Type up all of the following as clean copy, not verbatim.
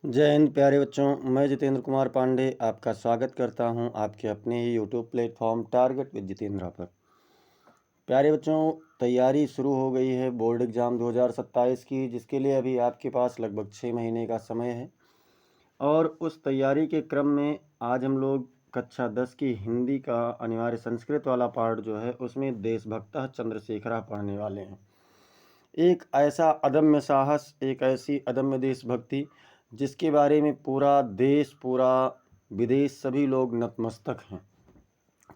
जय हिंद प्यारे बच्चों। मैं जितेंद्र कुमार पांडे आपका स्वागत करता हूं आपके अपने ही YouTube platform target with Jitendra पर। प्यारे बच्चों, तैयारी शुरू हो गई है बोर्ड एग्ज़ाम 2027 की, जिसके लिए अभी आपके पास लगभग 6 महीने का समय है। और उस तैयारी के क्रम में आज हम लोग कक्षा 10 की हिंदी का अनिवार्य संस्कृत वाला पार्ट जो है उसमें देशभक्तः चंद्रशेखर पढ़ने वाले हैं। एक ऐसा अदम्य साहस, एक ऐसी अदम्य देशभक्ति जिसके बारे में पूरा देश, पूरा विदेश, सभी लोग नतमस्तक हैं।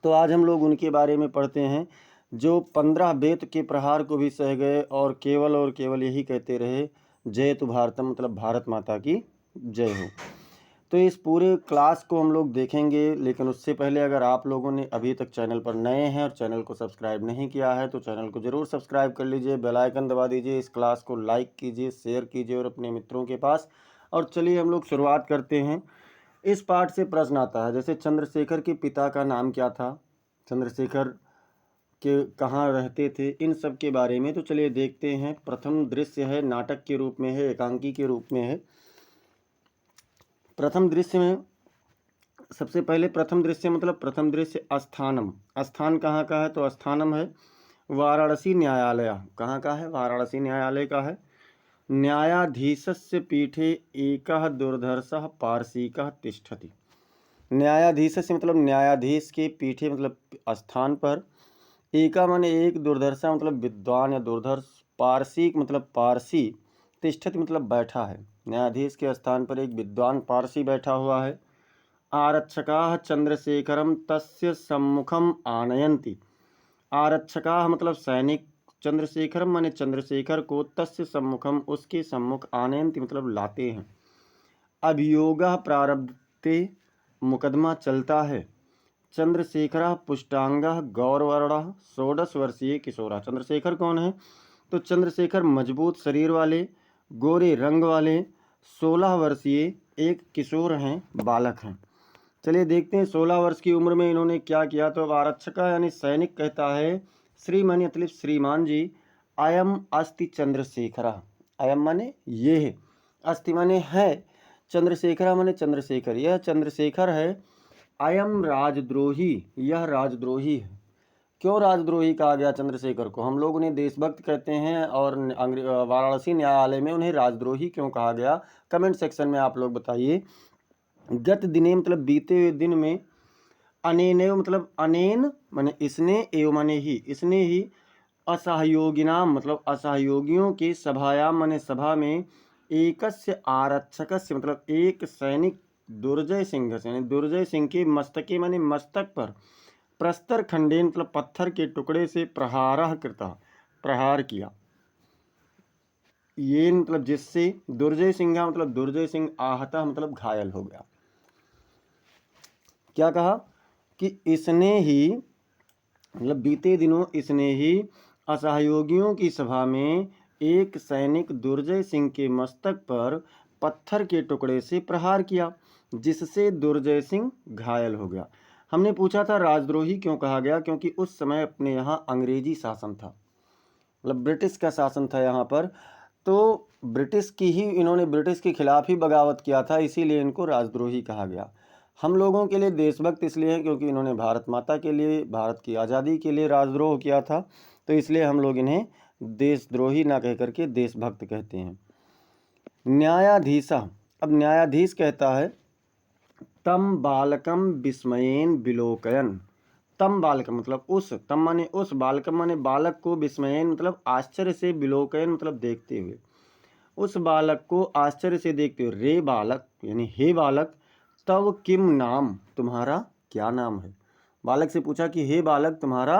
तो आज हम लोग उनके बारे में पढ़ते हैं जो 15 बेत के प्रहार को भी सह गए और केवल यही कहते रहे, जय तु भारतम, मतलब भारत माता की जय हो। तो इस पूरे क्लास को हम लोग देखेंगे, लेकिन उससे पहले अगर आप लोगों ने अभी तक चैनल पर नए हैं और चैनल को सब्सक्राइब नहीं किया है तो चैनल को ज़रूर सब्सक्राइब कर लीजिए, बेल आइकन दबा दीजिए, इस क्लास को लाइक कीजिए, शेयर कीजिए और अपने मित्रों के पास। और चलिए हम लोग शुरुआत करते हैं। इस पाठ से प्रश्न आता है, जैसे चंद्रशेखर के पिता का नाम क्या था, चंद्रशेखर के कहाँ रहते थे, इन सब के बारे में। तो चलिए देखते हैं। प्रथम दृश्य है, नाटक के रूप में है, एकांकी के रूप में है। प्रथम दृश्य में सबसे पहले प्रथम दृश्य मतलब प्रथम दृश्य अस्थानम। अस्थान कहाँ का है? तो अस्थानम है वाराणसी न्यायालय। कहाँ का है? वाराणसी न्यायालय का है। न्यायाधीशस्य पीठे एकः दुर्धर्षः पारसीकः तिष्ठति। न्यायाधीशस्य मतलब न्यायाधीश के पीठे मतलब स्थान पर, एका माने एक, दुर्धर्षा मतलब विद्वान या दुर्धर्ष, पारसीक मतलब पारसी, तिष्ठति मतलब बैठा है। न्यायाधीश के स्थान पर एक विद्वान पारसी बैठा हुआ है। आरक्षकाः चंद्रशेखरम तस्य सम्मुखम आनयन्ति। आरक्षकाः मतलब सैनिक, चंद्रशेखरम माने चंद्रशेखर को, तस्य सम्मुखम उसके सम्मुख, आनयन्ति मतलब लाते हैं। अभियोगः प्रारभते मुकदमा चलता है। चंद्रशेखरः पुष्टांगः गौरवर्णः 16 वर्षीय किशोरा। चंद्रशेखर कौन है? तो चंद्रशेखर मजबूत शरीर वाले, गोरे रंग वाले, 16 वर्षीय एक किशोर हैं, बालक हैं। चलिए देखते हैं 16 वर्ष की उम्र में इन्होंने क्या किया। तो अब आरक्षक यानी सैनिक कहता है, श्रीमान मतलब श्रीमान जी, अयम अस्ति चंद्रशेखर। अयम माने ये है, अस्ति माने है, चंद्रशेखर माने चंद्रशेखर, यह चंद्रशेखर है। अयम राजद्रोही, यह राजद्रोही है। क्यों राजद्रोही कहा गया चंद्रशेखर को? हम लोग उन्हें देशभक्त कहते हैं और वाराणसी न्यायालय में उन्हें राजद्रोही क्यों कहा गया? कमेंट सेक्शन में आप लोग बताइए। गत दिने मतलब बीते हुए दिन में, अनेनैव मतलब अनेन माने इसने, एव माने ही, इसने ही, असहयोगिनाम मतलब असहयोगियों के, सभायाम माने सभा में, एकस्य आरक्षकस्य मतलब एक सैनिक, दुर्जय सिंह से यानी दुर्जय सिंह के मस्तके माने मस्तक पर, प्रस्तर खंडेन मतलब पत्थर के टुकड़े से, प्रहारः कृता प्रहार किया। ये मतलब जिससे, दुर्जय सिंह मतलब दुर्जय सिंह, आहता मतलब घायल हो गया। क्या कहा कि इसने ही मतलब बीते दिनों इसने ही असहयोगियों की सभा में एक सैनिक दुर्जय सिंह के मस्तक पर पत्थर के टुकड़े से प्रहार किया, जिससे दुर्जय सिंह घायल हो गया। हमने पूछा था राजद्रोही क्यों कहा गया? क्योंकि उस समय अपने यहाँ अंग्रेजी शासन था, मतलब ब्रिटिश का शासन था यहाँ पर। तो ब्रिटिश की ही, इन्होंने ब्रिटिश के खिलाफ ही बगावत किया था, इसीलिए इनको राजद्रोही कहा गया। हम लोगों के लिए देशभक्त इसलिए हैं क्योंकि इन्होंने भारत माता के लिए, भारत की आज़ादी के लिए राजद्रोह किया था, तो इसलिए हम लोग इन्हें देशद्रोही ना कह करके देशभक्त कहते हैं। न्यायाधीशा, अब न्यायाधीश कहता है, तम बालकम विस्मयेन विलोकयन। तम बालक मतलब उस, तम माने उस, बालकम माने बालक को, विस्मयेन मतलब आश्चर्य से, विलोकयन मतलब देखते हुए, उस बालक को आश्चर्य से देखते हुए। रे बालक यानी हे बालक, तव किम नाम, तुम्हारा क्या नाम है? बालक से पूछा कि हे बालक तुम्हारा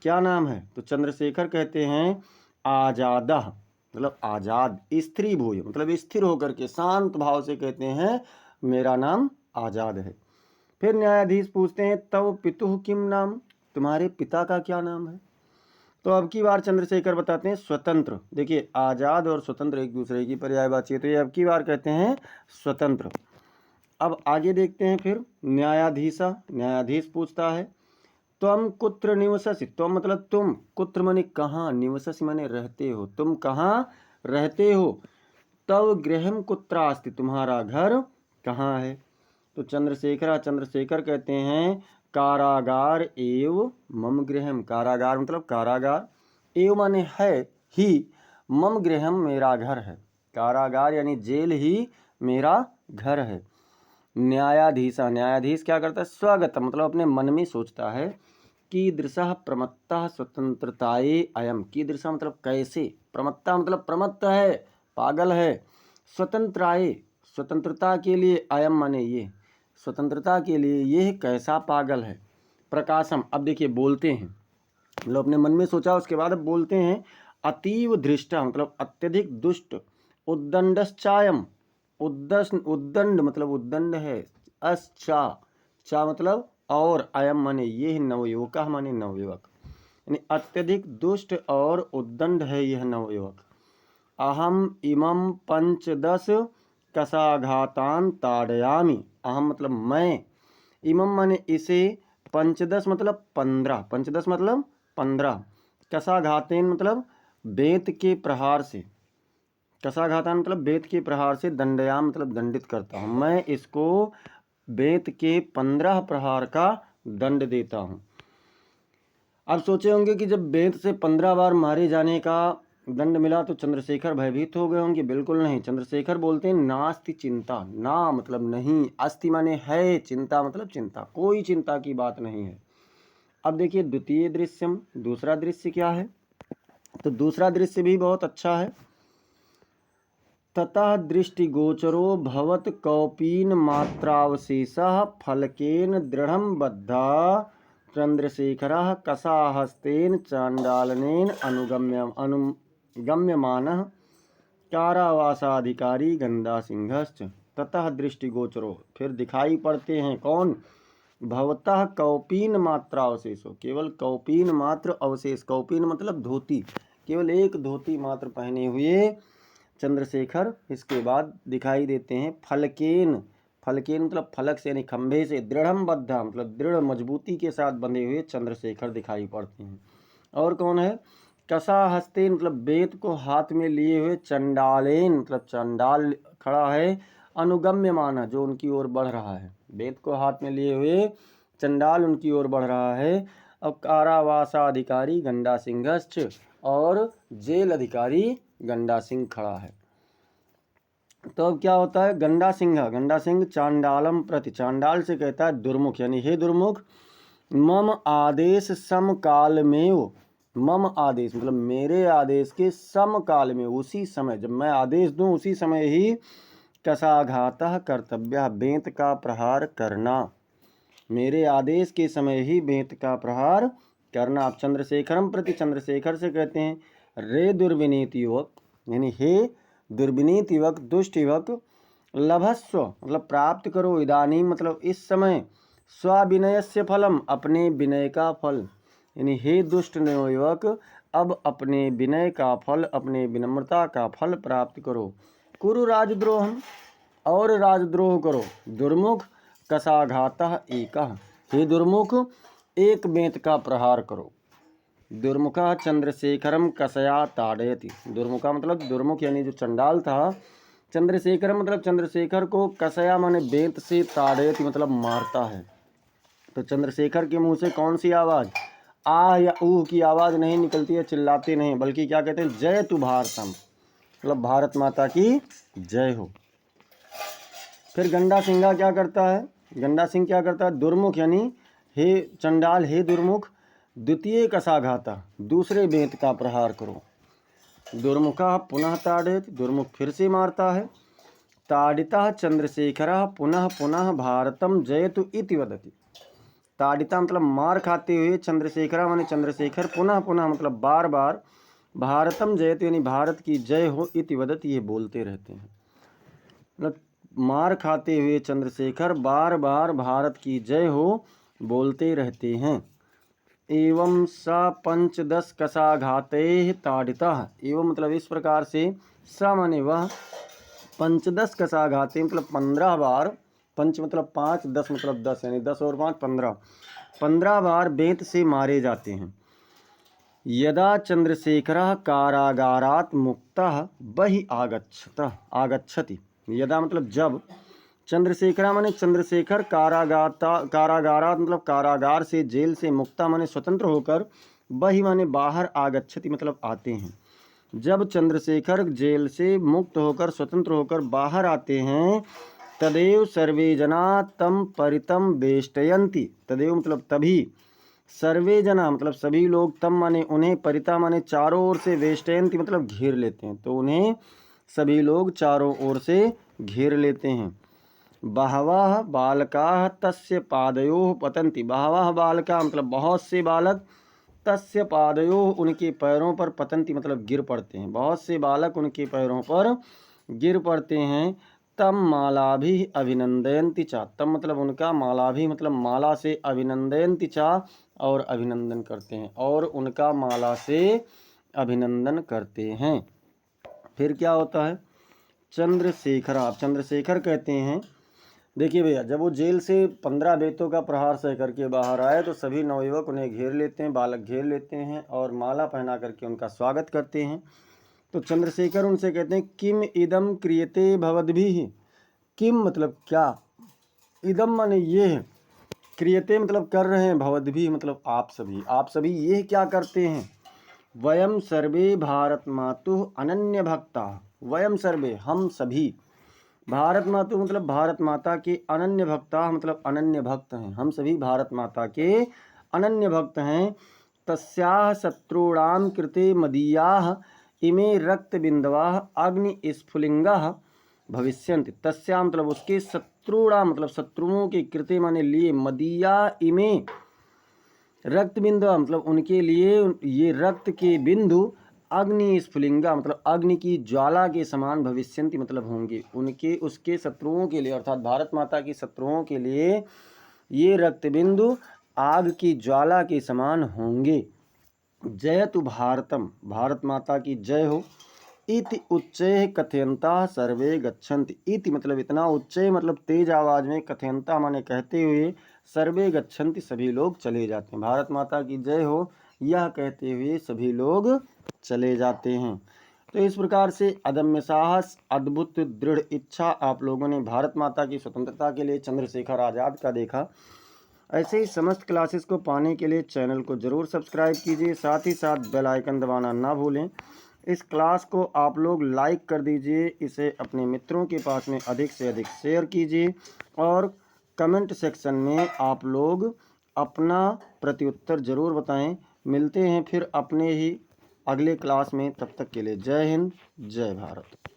क्या नाम है? तो चंद्रशेखर कहते हैं आजादः मतलब आज़ाद, स्त्री भूय मतलब स्थिर होकर के, शांत भाव से कहते हैं मेरा नाम आज़ाद है। फिर न्यायाधीश पूछते हैं तव पितुः किम नाम, तुम्हारे पिता का क्या नाम है? तो अब की बार चंद्रशेखर बताते हैं स्वतंत्र। देखिए आज़ाद और स्वतंत्र एक दूसरे की पर्यायवाची है, तो ये अब की बार कहते हैं स्वतंत्र। अब आगे देखते हैं। फिर न्यायाधीश पूछता है त्वम कुत्र निवससि। त्वम मतलब तुम, कुत्र माने कहाँ, निवससि माने रहते हो, तुम कहाँ रहते हो? तव गृहम कुत्रास्ति, तुम्हारा घर कहाँ है। तो चंद्रशेखर कहते हैं कारागार एव मम गृहम, कारागार मतलब कारागार, एव माने है ही, मम गृहम मेरा घर है, कारागार यानी जेल ही मेरा घर है। न्यायाधीश क्या करता है, स्वगत मतलब अपने मन में सोचता है, कीदृशः प्रमत्तः स्वतंत्रताये अयम, कीदृशः मतलब कैसे, प्रमत्ता मतलब प्रमत्त है, पागल है, स्वतंत्राये स्वतंत्रता के लिए, अयम माने ये, स्वतंत्रता के लिए ये कैसा पागल है। प्रकाशम, अब देखिए बोलते हैं, मतलब अपने मन में सोचा उसके बाद अब बोलते हैं। अतीव धृष्टा मतलब अत्यधिक दुष्ट, उद्दंडश्चायम, उद्दंड मतलब उद्दंड है, चा मतलब और, अयम माने ये, नवयुवक माने नवयुवक, यानी अत्यधिक दुष्ट और उद्दंड है यह नवयुवक। अहम इमं 15 कसाघातान ताड़यामि, अहम मतलब मैं, इमं माने इसे, 15 मतलब 15, 15 मतलब 15, कसाघातेन मतलब बेत के प्रहार से, कसाघातान मतलब बेत के प्रहार से, दंडयाम मतलब दंडित करता हूँ, मैं इसको बेत के 15 प्रहार का दंड देता हूँ। अब सोचे होंगे कि जब बेत से 15 बार मारे जाने का दंड मिला तो चंद्रशेखर भयभीत हो गए होंगे। बिल्कुल नहीं, चंद्रशेखर बोलते हैं नास्ति चिंता, ना मतलब नहीं, अस्ति माने है, चिंता मतलब चिंता, कोई चिंता की बात नहीं है। अब देखिए द्वितीय दृश्यम, दूसरा दृश्य क्या है, तो दूसरा दृश्य भी बहुत अच्छा है। ततः दृष्टिगोचरो भवत कौपीन मात्रावशेषः फलकेन दृढ़ं बद्धा चंद्रशेखरः कसाहस्तेन चांडालनेन अनुगम्यमानः कारावासाधिकारी गंडासिंहश्च। ततः दृष्टिगोचरो, फिर दिखाई पड़ते हैं कौन, भवतः कौपीन मात्रावशेषो, केवल कौपीन मात्र अवशेष, कौपीन मतलब धोती, केवल एक धोती मात्र पहने हुए चंद्रशेखर इसके बाद दिखाई देते हैं। फलकेन, फलकेन मतलब फलक से यानी खंभे से, दृढ़म बद्धा मतलब दृढ़ मजबूती के साथ बंधे हुए चंद्रशेखर दिखाई पड़ते हैं। और कौन है, कसा हस्तेन मतलब बेत को हाथ में लिए हुए, चंडालेन मतलब चंडाल खड़ा है, अनुगम्यमान जो उनकी ओर बढ़ रहा है, बेत को हाथ में लिए हुए चंडाल उनकी ओर बढ़ रहा है। अब कारावासाधिकारी गंडा सिंहश्च, और जेल अधिकारी गंडा सिंह खड़ा है। तो अब क्या होता है, गंडा सिंह चांडालम प्रति, चांडाल से कहता है दुर्मुख, यानी हे दुर्मुख, मम आदेश समकाल में, मम आदेश मतलब मेरे आदेश के समकाल में, उसी समय जब मैं आदेश दूं उसी समय ही कसाघातः कर्तव्य, बेंत का प्रहार करना, मेरे आदेश के समय ही बेंत का प्रहार करना। आप चंद्रशेखरम प्रति, चंद्रशेखर से कहते हैं रे दुर्विनीत युवक, यानी हे दुर्विनीत युवक, दुष्ट युवक, लभस्व मतलब प्राप्त करो, इदानी मतलब इस समय, स्वाविनयस्य फलम अपने विनय का फल, यानी हे दुष्ट युवक अब अपने विनय का फल, अपने विनम्रता का फल प्राप्त करो। कुरु राजद्रोहम, और राजद्रोह करो। दुर्मुख कसाघातः एकः, हे दुर्मुख एक बेंत का प्रहार करो। दुर्मुखा चंद्रशेखरम कसया ताड़यति, दुर्मुखा मतलब दुर्मुख यानी जो चंडाल था, चंद्रशेखरम मतलब चंद्रशेखर को, कसया माने बेंत से, ताड़यति मतलब मारता है। तो चंद्रशेखर के मुंह से कौन सी आवाज़, आ या ऊ की आवाज़ नहीं निकलती है, चिल्लाते नहीं, बल्कि क्या कहते हैं, जय तु भारतम मतलब भारत माता की जय हो। फिर गंडा सिंह क्या करता है, गंडा सिंह क्या करता है, दुर्मुख यानी हे चंडाल, हे दुर्मुख, द्वितीय कसाघाता दूसरे बेंत का प्रहार करो। दुर्मुखा पुनः ताड़ित, दुर्मुख फिर से मारता है। ताड़िता चंद्रशेखर पुनः पुनः भारतम जयतु इति वदति, ताड़िता मतलब मार खाते हुए, चंद्रशेखर माने चंद्रशेखर, पुनः पुनः मतलब बार बार, भारतम जयतु यानी भारत की जय हो, इति वदति ये बोलते रहते हैं, मतलब मार खाते हुए चंद्रशेखर बार बार भारत की जय हो बोलते रहते हैं। एवं स 15 कसाघाते ताड़िता, एवं मतलब इस प्रकार से, स माने वह, 15 कसाघाते मतलब 15 बार, पंच मतलब 5, 10 मतलब 10, यानी 10 और 5 15, 15 बार बेंत से मारे जाते हैं। यदा चंद्रशेखरः कारागारात् मुक्तः बहि आगच्छति। यदा मतलब जब, चंद्रशेखर माने चंद्रशेखर कारागारात मतलब कारागार से, जेल से, मुक्ता माने स्वतंत्र होकर, बहि माने बाहर, आगच्छति मतलब आते हैं। जब चंद्रशेखर जेल से मुक्त होकर, स्वतंत्र होकर बाहर आते हैं, तदेव सर्वे जना तम परितम वेष्टयन्ति। तदेव मतलब तभी, सर्वे जना मतलब सभी लोग, तम माने उन्हें, परिता माने चारों ओर से, वेष्टयन्ति मतलब घेर लेते हैं, तो उन्हें सभी लोग चारों ओर से घेर लेते हैं। बहवः बालकाः तस्य पादयोः पतन्ति। बहवः बालकाः मतलब बहुत से बालक, तस्य पादयोः उनके पैरों पर, पतन्ति मतलब गिर पड़ते हैं, बहुत से बालक उनके पैरों पर गिर पड़ते हैं। तम मालाभिः अभिनन्दयन्ति च। तम मतलब उनका, मालाभिः मतलब माला से, अभिनन्दयन्ति च और अभिनंदन करते हैं, और उनका माला से अभिनंदन करते हैं। फिर क्या होता है, चंद्रशेखर, आप चंद्रशेखर कहते हैं। देखिए भैया, जब वो जेल से 15 बेतों का प्रहार सह करके बाहर आए तो सभी नवयुवक उन्हें घेर लेते हैं, बालक घेर लेते हैं और माला पहना करके उनका स्वागत करते हैं। तो चंद्रशेखर उनसे कहते हैं, किम इदम क्रियते भवद्भिः। किम मतलब क्या, इदम माने ये है, क्रियते मतलब कर रहे हैं, भवद्भिः मतलब आप सभी, आप सभी ये क्या करते हैं। वयम सर्वे भारत मातुः अनन्य भक्ता। वयम सर्वे हम सभी, भारत मातु मतलब भारत माता के, अनन्य भक्ता मतलब अनन्य भक्त हैं, हम सभी भारत माता के अनन्य भक्त हैं। तस्याः शत्रूणां कृते मदीयाः इमे रक्त बिंदवाः अग्नि स्फुलिंगाः भविष्यन्ति। तस्या मतलब उसके, शत्रुणां मतलब शत्रुओं के, कृते माने लिए, मदीया इमे रक्त बिंदु मतलब उनके लिए ये रक्त के बिंदु, अग्नि स्फुलिंगा मतलब अग्नि की ज्वाला के समान, भविष्यन्ति मतलब होंगे, उनके, उसके शत्रुओं के लिए, अर्थात भारत माता के शत्रुओं के लिए ये रक्त बिंदु आग की ज्वाला के समान होंगे। जयतु भारतम, भारत माता की जय हो। इति उच्चैः कथयन्ता सर्वे गच्छन्ति। इति मतलब इतना, उच्चैः मतलब तेज आवाज में, कथयन्ता माने कहते हुए, सर्वे गच्छन्ति सभी लोग चले जाते हैं। भारत माता की जय हो यह कहते हुए सभी लोग चले जाते हैं। तो इस प्रकार से अदम्य साहस, अद्भुत दृढ़ इच्छा, आप लोगों ने भारत माता की स्वतंत्रता के लिए चंद्रशेखर आज़ाद का देखा। ऐसे ही समस्त क्लासेस को पाने के लिए चैनल को ज़रूर सब्सक्राइब कीजिए, साथ ही साथ बेल आइकन दबाना ना भूलें। इस क्लास को आप लोग लाइक कर दीजिए, इसे अपने मित्रों के पास में अधिक से अधिक शेयर कीजिए, और कमेंट सेक्शन में आप लोग अपना प्रत्युत्तर ज़रूर बताएं। मिलते हैं फिर अपने ही अगले क्लास में, तब तक के लिए जय हिंद, जय भारत।